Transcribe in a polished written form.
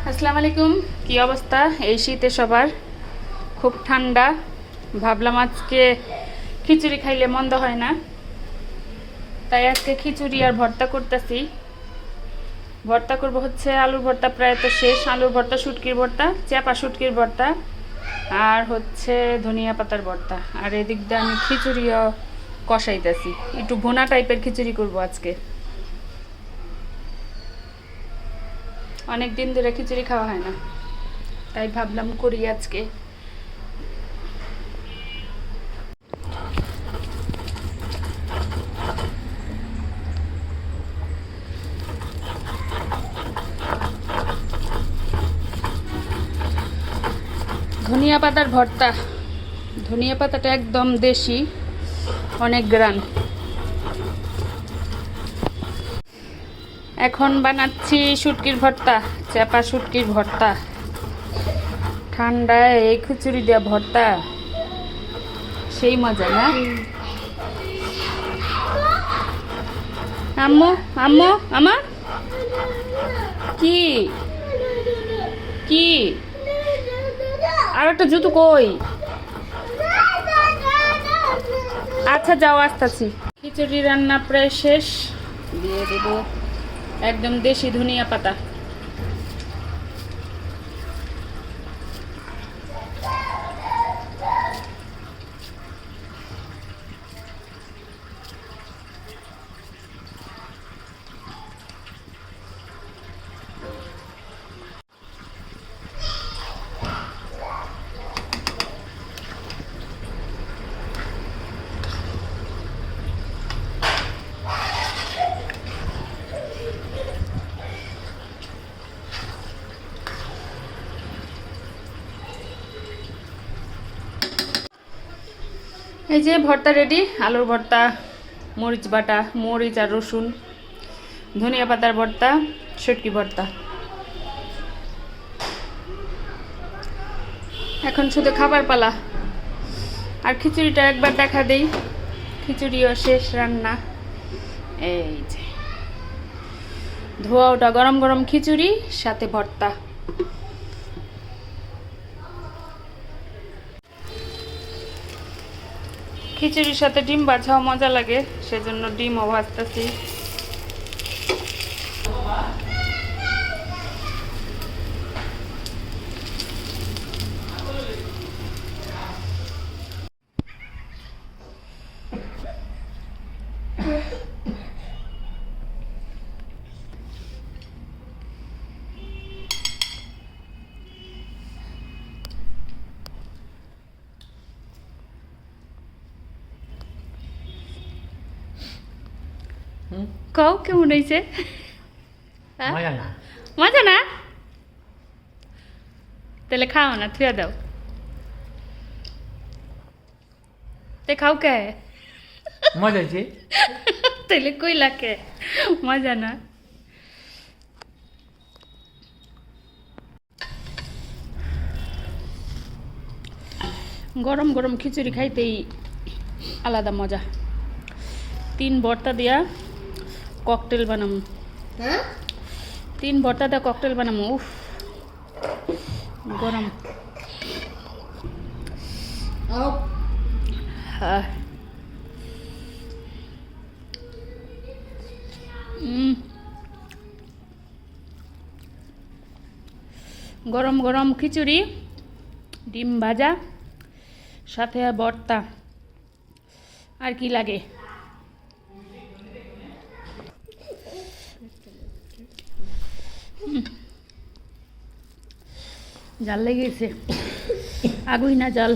আসসালামু আলাইকুম। কি অবস্থা এই শীতে সবার? খুব ঠান্ডা। ভাবলাম আজকে খিচুড়ি খাইলে মন্দ হয় না, তাই আজকে খিচুড়ি আর ভর্তা করতেছি। ভর্তা করব হচ্ছে আলুর ভর্তা, প্রায় তো শেষ। আলুর ভর্তা, শুটকির ভর্তা, চাপা শুটকির ভর্তা, আর হচ্ছে ধনিয়া পাতার ভর্তা। আর এদিক দিয়ে আমি খিচুড়িও কষাইতেছি, একটু ভুনা টাইপের খিচুড়ি করব আজকে। অনেক দিন ধরে খিচুড়ি খাওয়া হয় না, তাই ভাবলাম করি আজকে। ধনিয়া পাতার ভর্তা। ধনিয়া পাতাটা একদম দেশি, অনেক গ্রান। এখন বানাচ্ছি শুটকির ভর্তা, চাপা শুটকির ভর্তা। ঠান্ডায় এই খিচুড়ি দেওয়া ভর্তা সেই মজা না? আম্মু আম্মু আমার কি কি আর একটা জুতো কই? আচ্ছা যাও, আসতেছি। খিচুড়ি রান্না প্রায় শেষ। দিয়ে দেব একদম দেশি ধনিয়া পাতা। এই যে ভর্তা রেডি। আলুর ভর্তা, মরিচ বাটা, মরিচ আর রসুন, ধনিয়া পাতার ভর্তা, শুটকি ভর্তা। এখন শুধু খাবার পালা। আর খিচুড়িটা একবার দেখা দেই। খিচুড়িও শেষ রান্না। এই যে ধোয়া ওটা গরম গরম খিচুড়ি, সাথে ভর্তা। খিচুড়ির সাথে ডিম ভাজাও মজা লাগে, সেজন্য ডিমও ভাজতেছি। কও কেমন হয়েছে? মজা না। মজা না? তাহলে খাও না, থুয়া দাও। তে খাও কে? মজা হয়েছে। তাহলে কইলা কে মজা না? গরম গরম খিচুড়ি খাইতেই আলাদা মজা। 3 ভর্তা দিয়া ককটেল বানামু। 3 ভর্তা দিয়া ককটেল বানামু। উফ গরম। গরম গরম খিচুড়ি, ডিম ভাজা, সাথে ভর্তা, আর কি লাগে? জাল লেগেছে, আগুই না জাল।